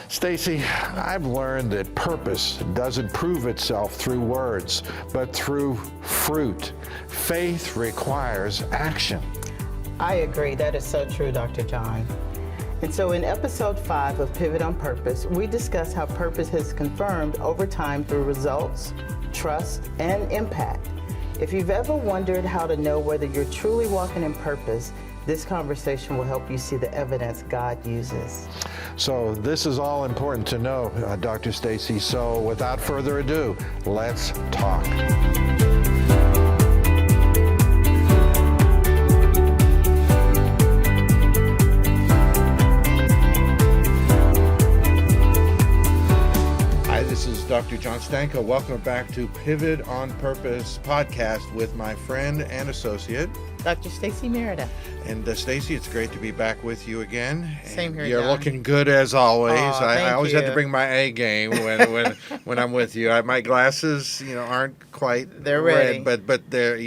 Stacy, I've learned that purpose doesn't prove itself through words, but through fruit. Faith requires action. I agree. That is so true, Dr. John. And so in episode 5 of Pivot on Purpose, we discuss how purpose has confirmed over time through results, trust, and impact. If you've ever wondered how to know whether you're truly walking in purpose, this conversation will help you see the evidence God uses. So this is all important to know, Dr. Stacy. So without further ado, let's talk. This is Dr. John Stanko. Welcome back to Pivot on Purpose podcast with my friend and associate, Dr. Stacy Merida. And Stacy, it's great to be back with you again. Same here, You're John. Looking good as always. Aw, I always have to you. bring my A game when I'm with you. My glasses, aren't quite They're ready, but they're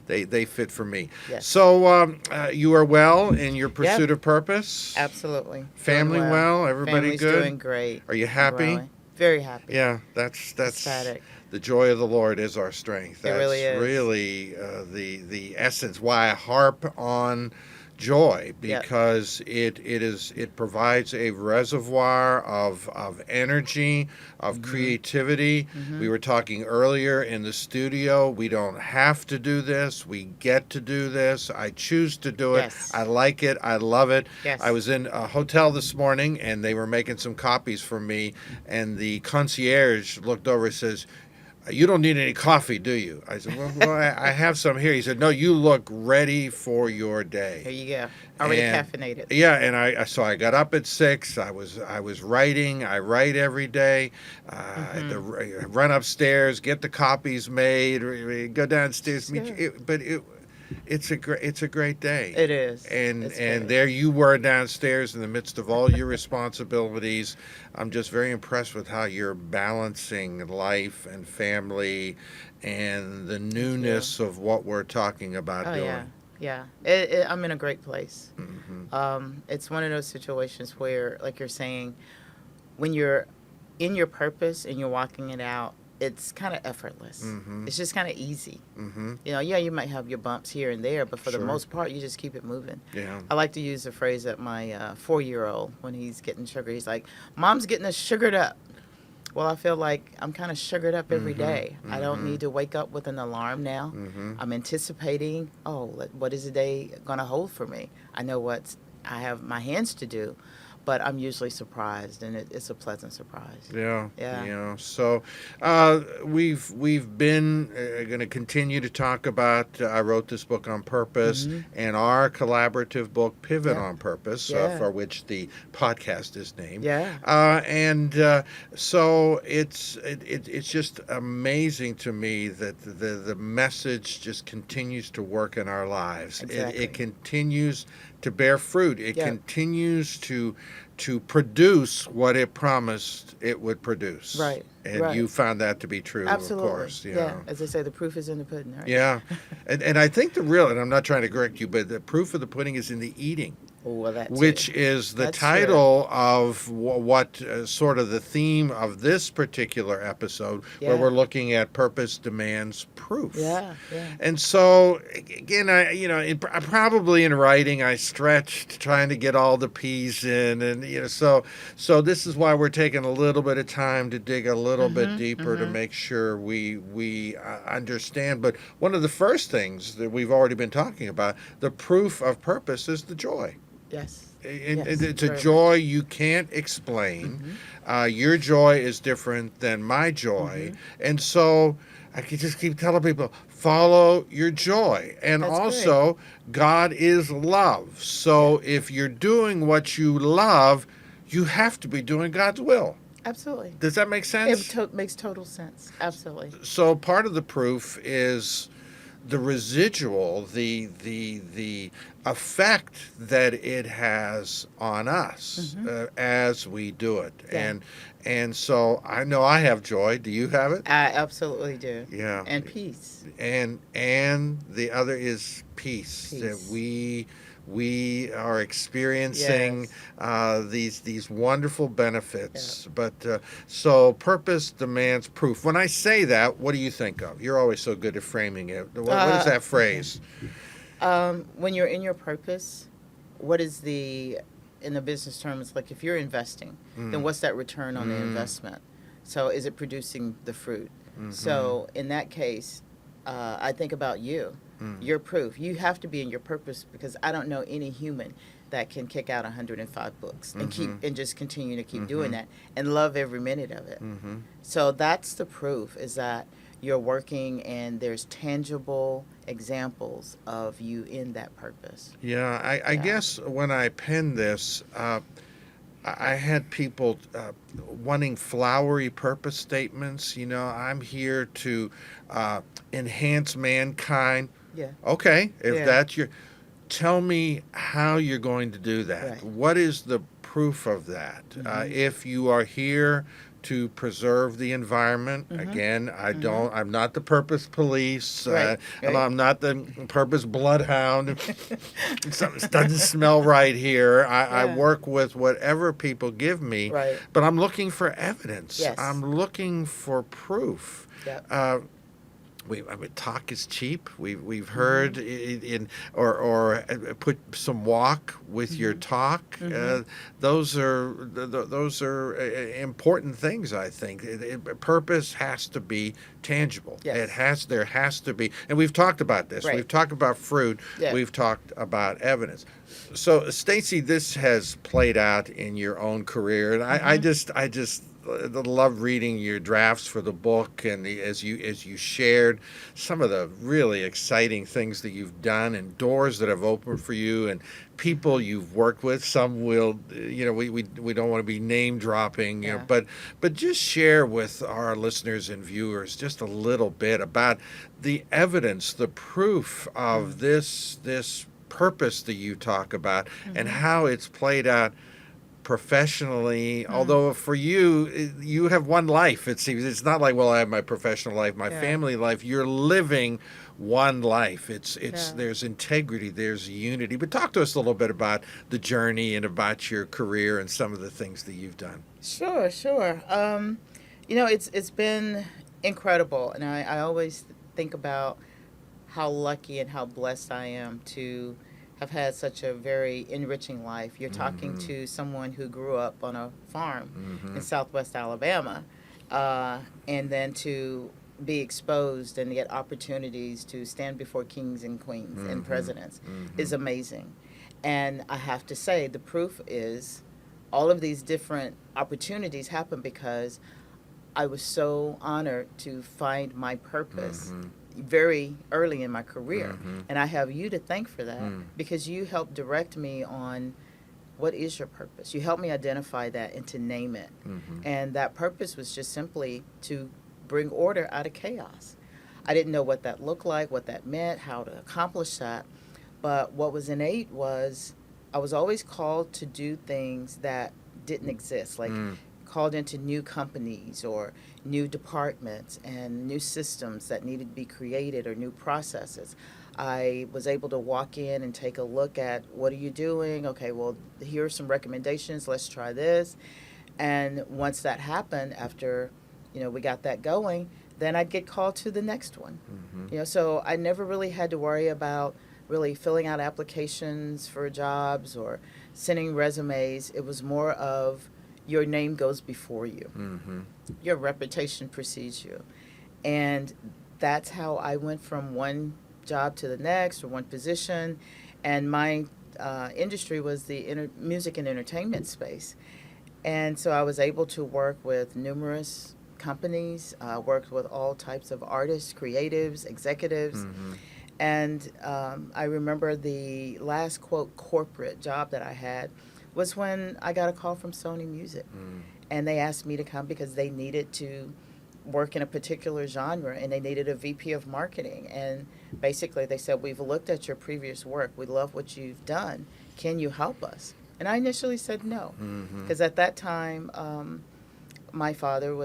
they fit for me. Yes. So you are well in your pursuit of purpose. Absolutely. Family Doing well. Everybody Family's good. Doing great. Are you happy? Growing. Very happy. Yeah, that's Ecstatic. the joy of the Lord is our strength. That's really is. really the essence why I harp on joy, because it provides a reservoir of energy, of creativity. We were talking earlier in the studio, we don't have to do this, we get to do this. I choose to do it. Yes. I like it, I love it. Yes. I was in a hotel this morning and they were making some copies for me, and the concierge looked over and says, "You don't need any coffee, do you?" I said, well, I have some here. He said, "No, you look ready for your day." Here you go. Already And- caffeinated. Yeah, and I got up at 6. I was writing. I write every day. I had to run upstairs, get the copies made, go downstairs. Sure. It's a great day. It is. And It's and great. there you were downstairs in the midst of all your responsibilities. I'm just very impressed with how you're balancing life and family and the newness of what we're talking about Oh, doing. yeah. I'm in a great place. It's one of those situations where, like you're saying, when you're in your purpose and you're walking it out, it's kind of effortless. It's just kind of easy. You might have your bumps here and there, but for the Sure. most part, you just keep it moving. Yeah. I like to use the phrase that my 4-year-old, when he's getting sugar, he's like, "Mom's getting us sugared up." Well, I feel like I'm kind of sugared up every day. I don't need to wake up with an alarm now. I'm anticipating, what is the day going to hold for me? I know what I have my hands to do, but I'm usually surprised, and it's a pleasant surprise. Yeah. So we've been going to continue to talk about. I wrote this book on purpose, and our collaborative book, Pivot on Purpose, for which the podcast is named. So it's just amazing to me that the message just continues to work in our lives. Exactly. It continues to bear fruit. It continues to produce what it promised it would produce. Right. And you found that to be true, Absolutely. of course. As they say, the proof is in the pudding, right? Yeah. and I think and I'm not trying to correct you, but the proof of the pudding is in the eating. Well, that too. Which is the That's title of what sort of the theme of this particular episode, where we're looking at purpose demands proof. Yeah. And so, again, I probably in writing I stretched trying to get all the P's in, and so this is why we're taking a little bit of time to dig a little bit deeper to make sure we understand. But one of the first things that we've already been talking about, the proof of purpose, is the joy. Yes. It's a joy you can't explain. Your joy is different than my joy. And so I could just keep telling people, follow your joy. And That's also, God is love. So if you're doing what you love, you have to be doing God's will. Absolutely. Does that make sense? It makes total sense. Absolutely. So part of the proof is the residual, the effect that it has on us as we do it. And so I know I have joy. Do you have it? I absolutely do. Yeah. And peace. And the other is peace. That we are experiencing these wonderful benefits. But so purpose demands proof. When I say that, what do you think of? You're always so good at framing it. What is that phrase? When you're in your purpose, what is in the business terms, like if you're investing, then what's that return on the investment? So is it producing the fruit? So in that case, I think about you. Your proof. You have to be in your purpose, because I don't know any human that can kick out 105 books and just continue to keep doing that and love every minute of it. So that's the proof, is that you're working and there's tangible examples of you in that purpose. Yeah, I guess when I penned this, I had people wanting flowery purpose statements. I'm here to enhance mankind. Yeah. Okay, if that's tell me how you're going to do that. Right. What is the proof of that? If you are here to preserve the environment, again, I'm not the purpose police. Right. I'm not the purpose bloodhound. Something doesn't smell right here. I work with whatever people give me, but I'm looking for evidence. Yes. I'm looking for proof. Yep. Talk is cheap. We've heard or put some walk with your talk. Those are important things. I think purpose has to be tangible. Yes. There has to be, and we've talked about this. We've talked about fruit. Yeah. We've talked about evidence. So, Stacy, this has played out in your own career, and I just love reading your drafts for the book, and as you shared some of the really exciting things that you've done and doors that have opened for you and people you've worked with. Some will, we don't want to be name dropping, but just share with our listeners and viewers just a little bit about the evidence, the proof of this purpose that you talk about and how it's played out professionally. Although for you have one life, it seems. It's not like, well, I have my professional life, my family life. You're living one life. There's integrity, there's unity. But talk to us a little bit about the journey and about your career and some of the things that you've done. Sure. It's been incredible, and I always think about how lucky and how blessed I am to have had such a very enriching life. You're talking to someone who grew up on a farm in Southwest Alabama, and then to be exposed and get opportunities to stand before kings and queens and presidents is amazing. And I have to say, the proof is all of these different opportunities happen because I was so honored to find my purpose very early in my career. And I have you to thank for that, because you helped direct me on what is your purpose. You helped me identify that and to name it. And that purpose was just simply to bring order out of chaos. I didn't know what that looked like, what that meant, how to accomplish that. But what was innate was I was always called to do things that didn't exist, like called into new companies or new departments and new systems that needed to be created or new processes. I was able to walk in and take a look at, what are you doing? Okay, well, here are some recommendations. Let's try this. And once that happened, after we got that going, then I'd get called to the next one. So I never really had to worry about really filling out applications for jobs or sending resumes. It was more of, your name goes before you. Your reputation precedes you. And that's how I went from one job to the next, or one position. And my industry was the music and entertainment space. And so I was able to work with numerous companies, worked with all types of artists, creatives, executives. And I remember the last, quote, corporate job that I had was when I got a call from Sony Music. And they asked me to come because they needed to work in a particular genre, and they needed a VP of marketing. And basically they said, we've looked at your previous work. We love what you've done. Can you help us? And I initially said no, because at that time, my father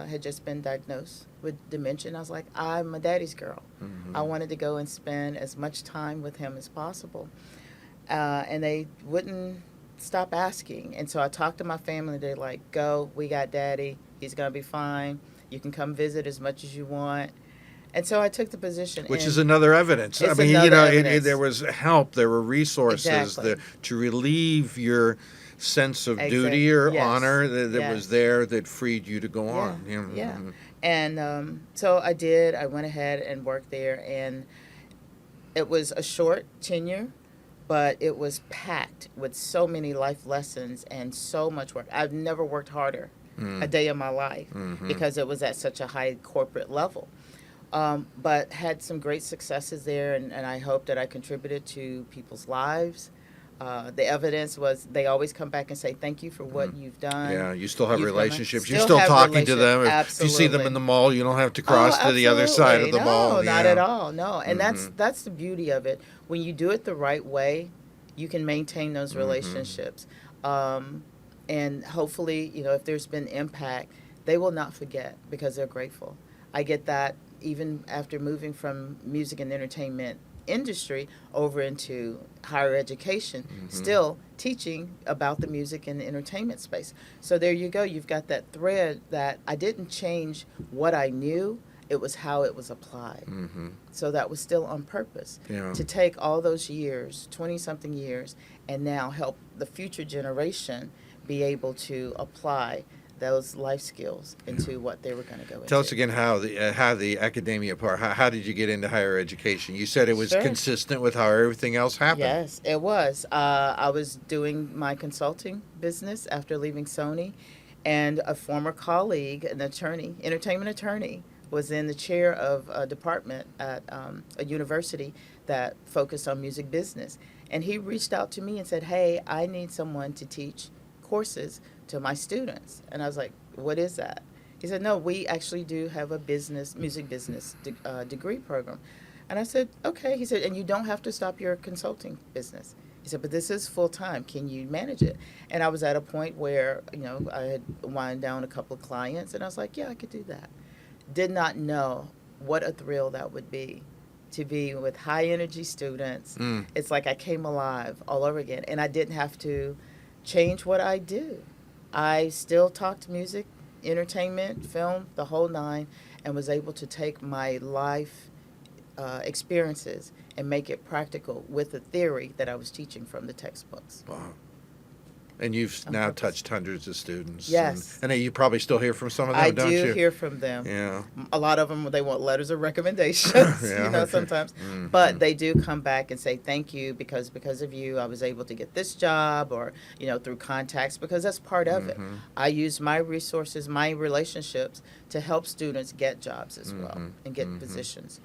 had just been diagnosed with dementia. And I was like, I'm a daddy's girl. I wanted to go and spend as much time with him as possible. And they wouldn't stop asking. And so I talked to my family. They're like, go, we got daddy. He's going to be fine. You can come visit as much as you want. And so I took the position. Which is another evidence. I It's mean, another there was help, there were resources Exactly. to relieve your sense of Exactly. duty or Yes. honor that Yes. was there that freed you to go Yeah. on. Yeah. Mhm. And so I did. I went ahead and worked there. And it was a short tenure, but it was packed with so many life lessons and so much work. I've never worked harder a day in my life because it was at such a high corporate level. But had some great successes there, and I hope that I contributed to people's lives. The evidence was they always come back and say, thank you for what you've done. Yeah, you still have You've done relationships. You're still still have talking to them. relationship. If you see them Absolutely. in the mall, you don't have to cross to the other side of the no, mall. not Yeah. at all. No, and that's the beauty of it. When you do it the right way, you can maintain those relationships, and hopefully, if there's been impact, they will not forget because they're grateful. I get that even after moving from music and entertainment industry over into higher education, still teaching about the music and entertainment space. So there you go. You've got that thread that I didn't change what I knew. It was how it was applied. So that was still on purpose. Yeah. To take all those years, 20-something years, and now help the future generation be able to apply those life skills into what they were going to go into. Tell us again how the academia part. How did you get into higher education? You said it was Sure. consistent with how everything else happened. Yes, it was. I was doing my consulting business after leaving Sony, and a former colleague, an attorney, entertainment attorney, was in the chair of a department at a university that focused on music business. And he reached out to me and said, hey, I need someone to teach courses to my students. And I was like, what is that? He said, no, we actually do have a music business degree program. And I said, okay. He said, and you don't have to stop your consulting business. He said, but this is full time. Can you manage it? And I was at a point where, I had wound down a couple of clients, and I was like, yeah, I could do that. Did not know what a thrill that would be to be with high energy students. It's like I came alive all over again, and I didn't have to change what I do. I still talked music, entertainment, film, the whole nine, and was able to take my life experiences and make it practical with the theory that I was teaching from the textbooks. Wow. And you've On now purpose. touched hundreds of students. Yes. And you probably still hear from some of them, I don't do you? hear from them. Yeah. A lot of them, they want letters of recommendations, Yeah. sometimes. But they do come back and say, thank you, because of you, I was able to get this job, or, through contacts, because that's part of it. I use my resources, my relationships to help students get jobs as well and get positions.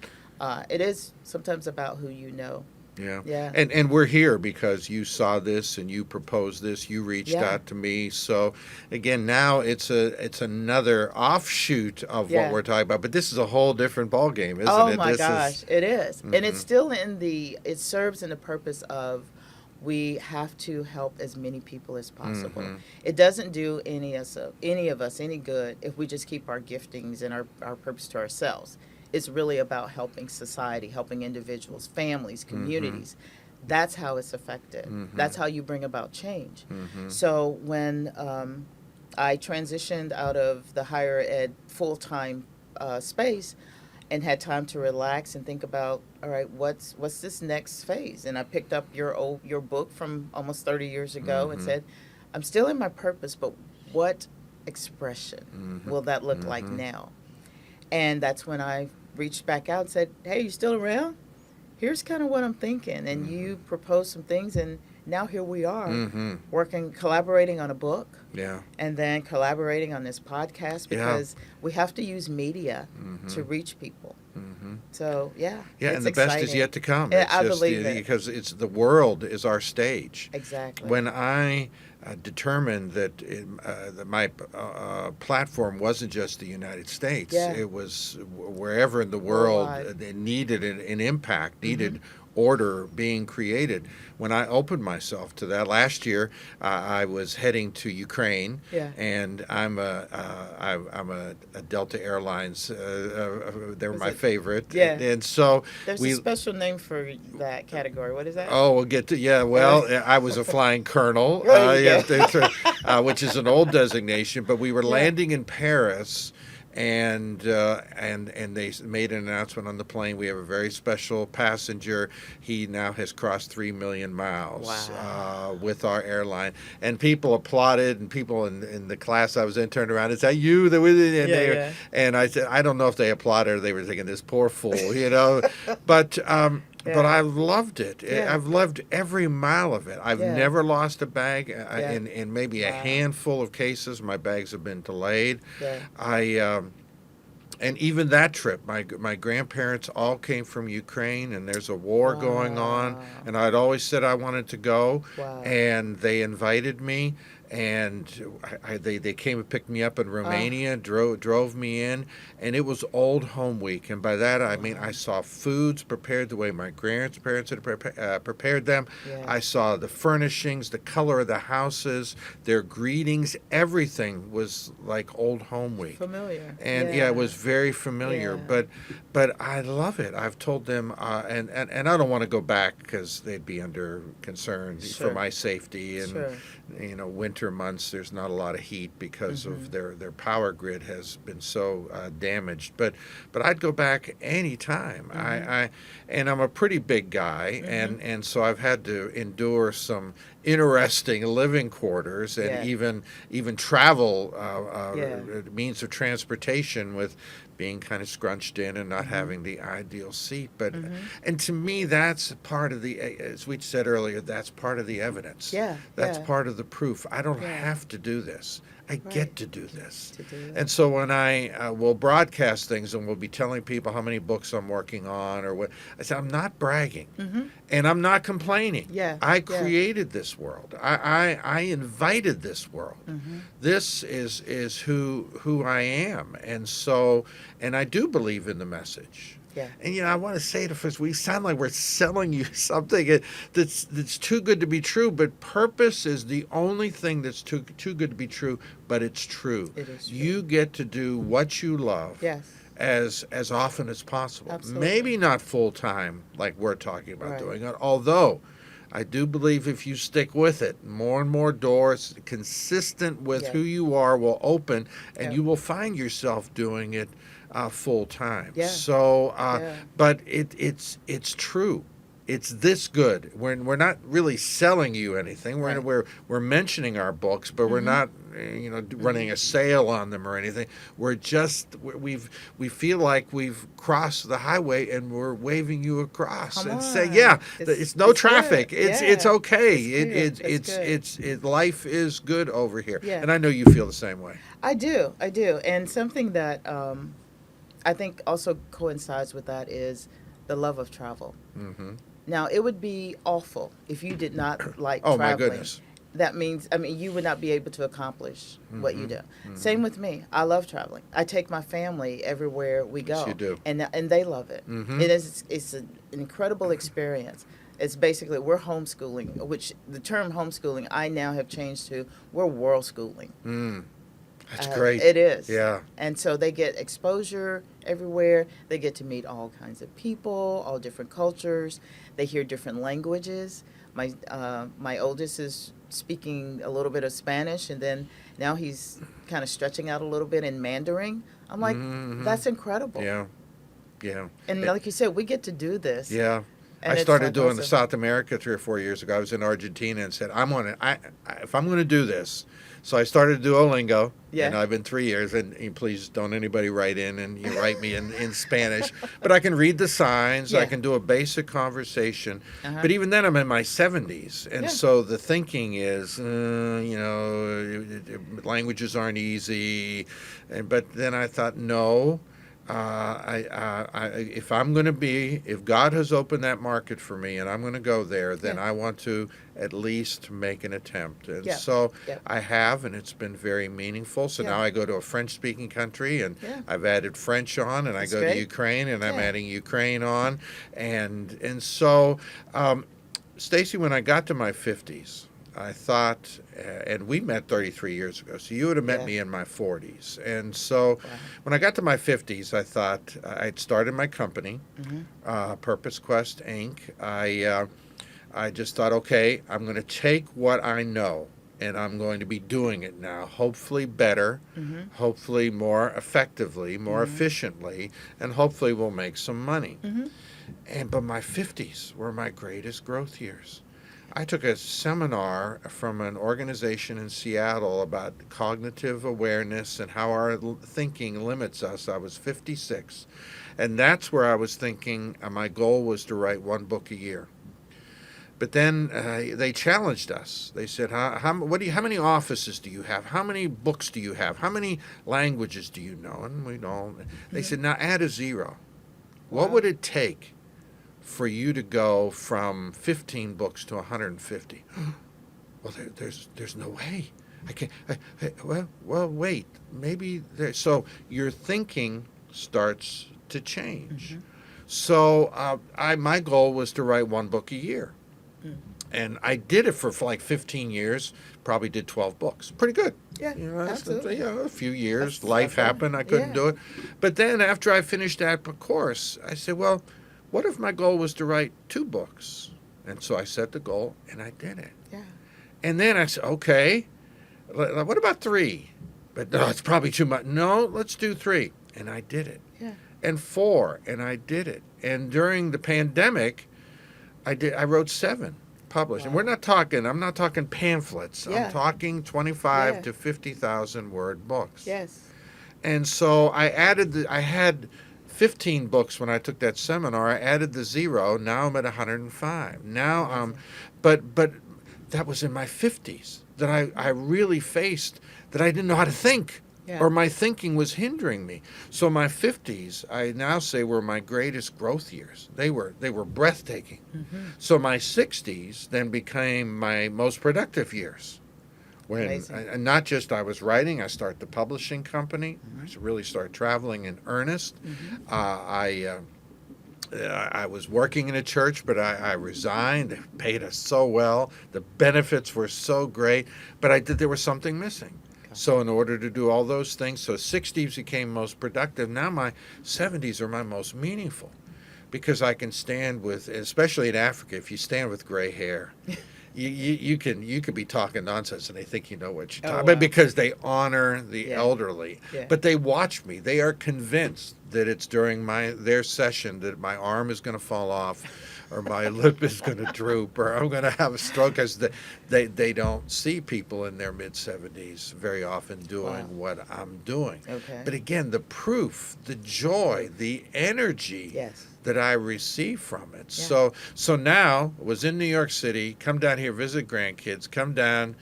It is sometimes about who you know. Yeah. Yeah. And we're here because you saw this and you proposed this. You reached Yeah. out to me. So again, now it's another offshoot of Yeah. what we're talking about. But this is a whole different ballgame, isn't Oh it? my This gosh, is, it is. And it's still it serves in the purpose of we have to help as many people as possible. It doesn't do any of us any good if we just keep our giftings and our purpose to ourselves. It's really about helping society, helping individuals, families, communities. That's how it's effective. That's how you bring about change. So when I transitioned out of the higher ed full-time space and had time to relax and think about, all right, what's this next phase? And I picked up your book from almost 30 years ago and said, I'm still in my purpose, but what expression will that look like now? And that's when I reached back out and said, hey, you still around? Here's kind of what I'm thinking. And you proposed some things, and now here we are collaborating on a book. Yeah. And then collaborating on this podcast because we have to use media to reach people. So, yeah. Yeah, it's and the best is exciting. yet to come. Yeah, It's I just believe it. because the world is our stage. Exactly. When I determined that my platform wasn't just the United States, Yeah. it was wherever in the world Worldwide. it needed an impact, needed order being created. When I opened myself to that last year, I was heading to Ukraine, Yeah. and I'm a Delta Airlines. They're Was my it- favorite, Yeah. and so There's we. a special name for that category. What is that? Oh, we'll get to yeah. Well, I was a flying colonel, There you which is an old designation. But we were Yeah. landing in Paris, and they made an announcement on the plane. We have a very special passenger. He now has crossed 3 million miles Wow. with our airline, and people applauded. And people in the class I was in turned around. Is that you? That was and, Yeah, yeah. and I said, I don't know if they applauded or they were thinking this poor fool, you know, but. But Yeah. I loved it. Yeah. I've loved every mile of it. I've Yeah. never lost a bag. Yeah. In maybe a Wow. handful of cases, my bags have been delayed. Yeah. And even that trip, my grandparents all came from Ukraine, and there's a war going on. Wow. And I'd always said I wanted to go, Wow. and they invited me. And they came and picked me up in Romania, drove me in, and it was old home week. And by that I mean I saw foods prepared the way my grandparents had prepared them. Yeah. I saw the furnishings, the color of the houses, their greetings. Everything was like old home week. Familiar. And yeah, it was very familiar. Yeah. But I love it. I've told them, and I don't want to go back because they'd be under concern Sure. for my safety. And Sure. you know, winter months there's not a lot of heat because Mm-hmm. of their power grid has been so damaged. But I'd go back anytime. Mm-hmm. And I'm a pretty big guy, Mm-hmm. and so I've had to endure some interesting living quarters and Yeah. even travel Yeah. means of transportation with being kind of scrunched in and not Mm-hmm. having the ideal seat. But Mhm. and to me, that's part of the, as we said earlier, that's part of the evidence. Yeah. That's yeah. part of the proof. I don't Yeah. have to do this. I Right. get to do this. To do it. And so when I will broadcast things and we'll be telling people how many books I'm working on or what, I say I'm not bragging, Mhm. and I'm not complaining. Yeah, I yeah. created this world. I invited this world. Mhm. This is who I am, and so I do believe in the message. Yeah. And I want to say to folks, we sound like we're selling you something that's too good to be true. But purpose is the only thing that's too good to be true. But it's true. It is true. You get to do what you love. Yes. As often as possible. Absolutely. Maybe not full time like we're talking about Right. doing it. Although I do believe if you stick with it, more and more doors consistent with Yeah. who you are will open, and Yeah. you will find yourself doing it full time. Yeah. So, Yeah. but it's true. It's this good. We're not really selling you anything. Right. We're mentioning our books, but we're not running a sale on them or anything. We're just we feel like we've crossed the highway and we're waving you across Come and on. say, yeah, it's no it's traffic. good. It's Yeah. okay. It's good. It's good. Life is good over here. Yeah. And I know you feel the same way. I do. And something that I think also coincides with that is the love of travel. Hmm. Now, it would be awful if you did not like Oh my traveling. goodness. That means, you would not be able to accomplish what you do. Mm-hmm. Same with me. I love traveling. I take my family everywhere we go. Yes, you do. And they love it. Mhm. It's an incredible experience. It's basically, we're homeschooling, which the term homeschooling I now have changed to, we're world schooling. That's great. It is. Yeah. And so they get exposure everywhere. They get to meet all kinds of people, all different cultures. They hear different languages. My oldest is speaking a little bit of Spanish, and then now he's kind of stretching out a little bit in Mandarin. I'm like, Mhm. that's incredible. Yeah. Yeah. And like you said, we get to do this. Yeah. And I it's started like doing awesome. South America 3 or 4 years ago. I was in Argentina and said, if I'm going to do this. So I started Duolingo, Yeah. and I've been 3 years, and please don't anybody write in and you write me in Spanish. But I can read the signs. I Yeah. can do a basic conversation. Uh-huh. But even then, I'm in my 70s. And Yeah. so the thinking is, languages aren't easy. But then I thought, no. If I'm going to be, if God has opened that market for me and I'm going to go there, then Yeah. I want to at least make an attempt. And Yeah. so Yeah. I have, and it's been very meaningful. So Yeah. now I go to a French-speaking country, and Yeah. I've added French on, and I That's go to great. Ukraine, and I'm Yeah. adding Ukraine on, and so, Stacy, when I got to my 50s, I thought, and we met 33 years ago, so you would have met Yeah. me in my 40s. And so Wow. when I got to my 50s, I thought I'd started my company, Mm-hmm. Purpose Quest Inc. I just thought, okay, I'm going to take what I know and I'm going to be doing it now, hopefully better, Mm-hmm. hopefully more effectively, more Mm-hmm. efficiently, and hopefully we'll make some money. Mm-hmm. But my 50s were my greatest growth years. I took a seminar from an organization in Seattle about cognitive awareness and how our thinking limits us. I was 56. And that's where I was thinking my goal was to write one book a year. But then they challenged us. They said, how many offices do you have? How many books do you have? How many languages do you know? And we don't. They said, now add a zero. What Wow. would it take for you to go from 15 books to 150? Well, there's no way. I can't. Well, wait. Maybe there. So your thinking starts to change. Mm-hmm. So my goal was to write one book a year, Mm. and I did it for like 15 years. Probably did 12 books. Pretty good. Yeah. You know, Absolutely. a few years. That's Life something. happened. I couldn't Yeah. do it. But then after I finished that course, I said, well, what if my goal was to write 2 books? And so I set the goal, and I did it. Yeah. And then I said, okay, what about 3? But no, it's probably too much. No, let's do 3. And I did it. Yeah. And 4, and I did it. And during the pandemic, I wrote 7 published. And Wow. I'm not talking pamphlets. Yeah. I'm talking 25 Yeah. to 50,000 word books. Yes. And so I had 15 books when I took that seminar. I added the 0. Now I'm at 105. Now but that was in my 50s that I really faced that I didn't know how to think. Yeah. Or my thinking was hindering me. So my 50s, I now say, were my greatest growth years. They were breathtaking. Mm-hmm. So my 60s then became my most productive years. When Amazing. not just I was writing, I started the publishing company. Mm-hmm. I really started traveling in earnest. Mm-hmm. I was working in a church, but I resigned. They paid us so well. The benefits were so great, but there was something missing. So in order to do all those things, so 60s became most productive. Now my 70s are my most meaningful because I can stand with, especially in Africa, if you stand with gray hair, you can be talking nonsense and they think you know what you're talking wow. about because they honor the Yeah. elderly. Yeah. But they watch me. They are convinced that it's during their session that my arm is going to fall off or my lip is going to droop or I'm going to have a stroke because they don't see people in their mid-70s very often doing what I'm doing. Okay. But again, the proof, the joy, the energy Yes. that I receive from it. Yeah. So now was in New York City, come down here, visit grandkids, come down,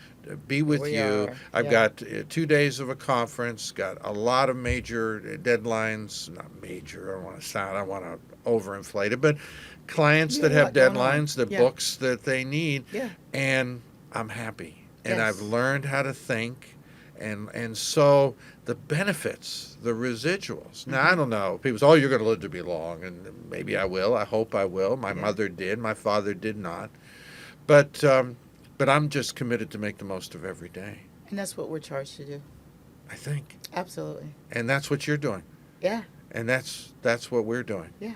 be with We you. are. I've Yeah. got 2 days of a conference, got a lot of major deadlines, not major, I don't want to overinflate it, but clients Yeah, that a have lot going on. deadlines, the Yeah. books that they need, Yeah. and I'm happy. And Yes. I've learned how to think. And so the benefits, the residuals. Now, I don't know. People say, oh, you're going to live to be long. And maybe I will. I hope I will. My mother did. My father did not. But I'm just committed to make the most of every day, And that's what we're charged to do. I think. Absolutely. And that's what you're doing. Yeah. And that's what we're doing. Yeah.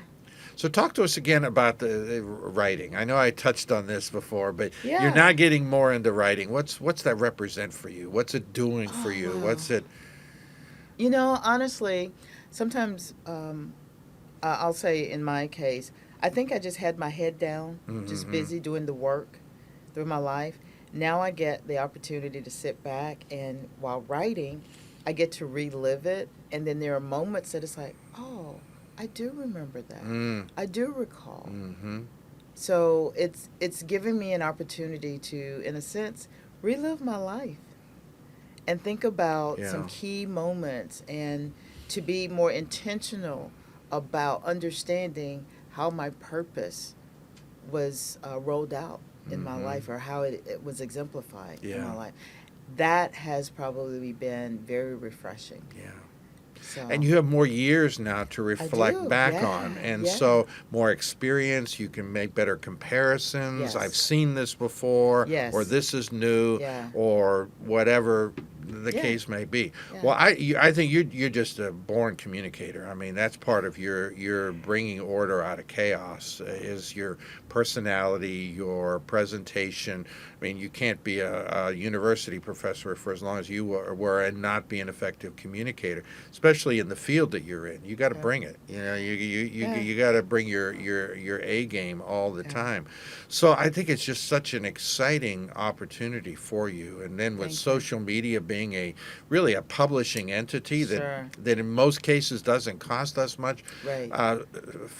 So talk to us again about the writing. I know I touched on this before, but Yeah. you're now getting more into writing. What's that represent for you? What's it doing for you? wow. What's it? You know, honestly, sometimes I'll say in my case, I think I just had my head down, just Mhm. busy doing the work through my life. Now I get the opportunity to sit back and while writing, I get to relive it. And then there are moments that it's like, oh, I do remember that. I do recall. Mm-hmm. So it's giving me an opportunity to, in a sense, relive my life and think about Yeah. some key moments and to be more intentional about understanding how my purpose was rolled out in my life, or how it was exemplified in my life. That has probably been very refreshing. Yeah. So, And you have more years now to reflect do, back yeah, on. And yeah. so more experience, you can make better comparisons. Yes. I've seen this before, Yes. or this is new, Yeah. or whatever the Yeah. case may be. Yeah. Well, I think you're just a born communicator. I mean, that's part of your bringing order out of chaos, is your personality, your presentation. I mean, you can't be a university professor for as long as you were and not be an effective communicator, especially in the field that you're in. You got to bring it. You know, you got to bring your A game all the time. So I think it's just such an exciting opportunity for you. And then with Thank you. social media being really a publishing entity Sure. that in most cases doesn't cost us much, Right.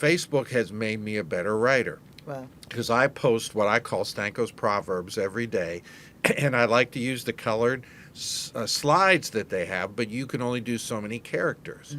Facebook has made me a better writer. Well, Because I post what I call Stanko's Proverbs every day, and I like to use the colored slides that they have, but you can only do so many characters.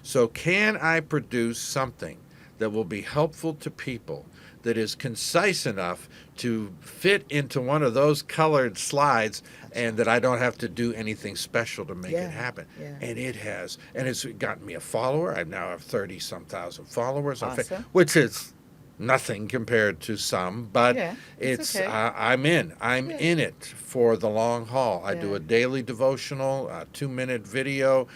So can I produce something that will be helpful to people, that is concise enough to fit into one of those colored slides, and that I don't have to do anything special to make it happen? Yeah. And it has. And it's gotten me a follower. I now have 30-some thousand followers on Facebook, Awesome. which is nothing compared to some, but Yeah, it's okay. I'm in it for the long haul. I do Yeah. a daily devotional, a 2-minute video.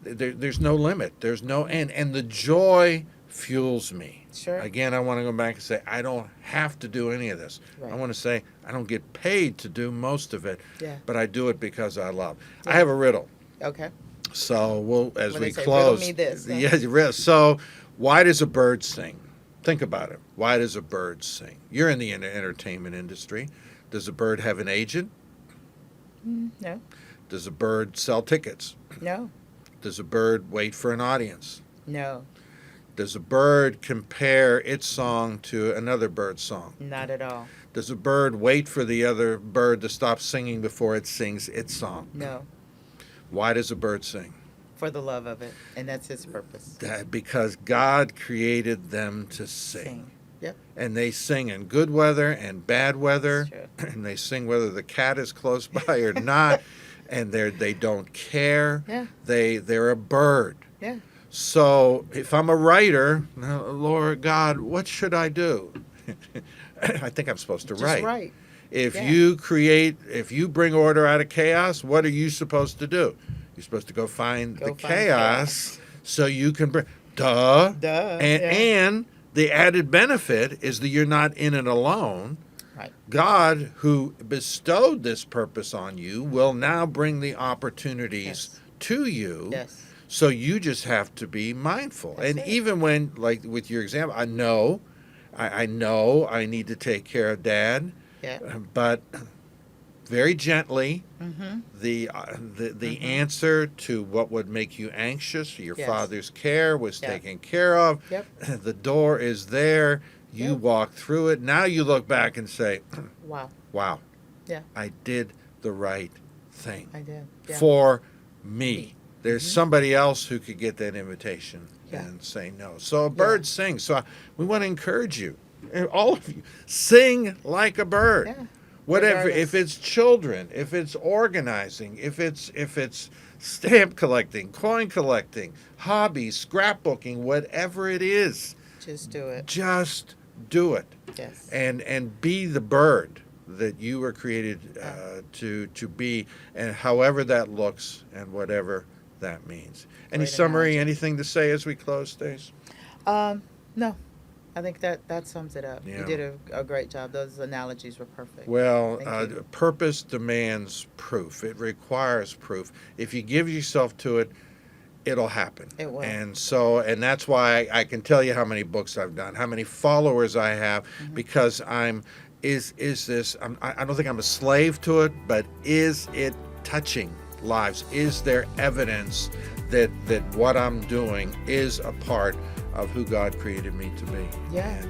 There's no limit, there's no end, and the joy fuels me. Sure. Again, I want to go back and say I don't have to do any of this. Right. I want to say I don't get paid to do most of it, Yeah. but I do it because I love. I have a riddle. Okay. So we'll, as When we they say, close, riddle me this, huh? yeah. So, why does a bird sing? Think about it. Why does a bird sing? You're in the entertainment industry. Does a bird have an agent? No. Does a bird sell tickets? No. Does a bird wait for an audience? No. Does a bird compare its song to another bird's song? Not at all. Does a bird wait for the other bird to stop singing before it sings its song? No. Why does a bird sing? For the love of it, and that's His purpose. Because God created them to Sing. Yep. And they sing in good weather and bad weather, That's and they sing whether the cat is close by or not, and they don't care. Yeah. They're a bird. Yeah. So if I'm a writer, Lord God, what should I do? I think I'm supposed to Just write. right. If Yeah. if you bring order out of chaos, what are you supposed to do? You're supposed to go find the chaos so you can bring. Duh. And the added benefit is that you're not in it alone. Right. God, who bestowed this purpose on you, will now bring the opportunities to you. Yes. So you just have to be mindful. That's and it. even when, like with your example, I know I need to take care of Dad, Yeah. but very gently, Mm-hmm. the answer to what would make you anxious, your Yes. father's care was Yeah. taken care of. Yep. The door is there. You Yep. walk through it. Now you look back and say, Wow. wow, Yeah. I did the right thing I did. Yeah. for me. There's somebody else who could get that invitation Yeah. and say no. So a bird sings. So we want to encourage you, and all of you, sing like a bird. Yeah. Whatever, Regardless. if it's children, if it's organizing, if it's stamp collecting, coin collecting, hobbies, scrapbooking, whatever it is, Just do it. just do it, Yes. and be the bird that you were created to be, and however that looks and whatever that means. Any Great summary? analogy. Anything to say as we close, Stace? No. I think that sums it up. Yeah. You did a great job. Those analogies were perfect. Well, Thank you. purpose demands proof. It requires proof. If you give yourself to it, it'll happen. It will. And that's why I can tell you how many books I've done, how many followers I have, because I don't think I'm a slave to it, but is it touching lives? Is there evidence that what I'm doing is a part of who God created me to be. Yeah.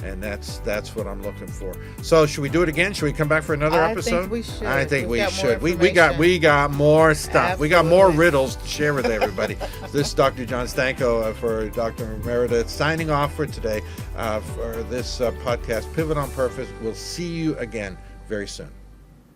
And that's what I'm looking for. So should we do it again? Should we come back for another episode? I think we should. I think We've we got more should. We got more stuff. We got more Absolutely. riddles to share with everybody. This is Dr. John Stanko for Dr. Meredith signing off for today for this podcast, Pivot on Purpose. We'll see you again very soon.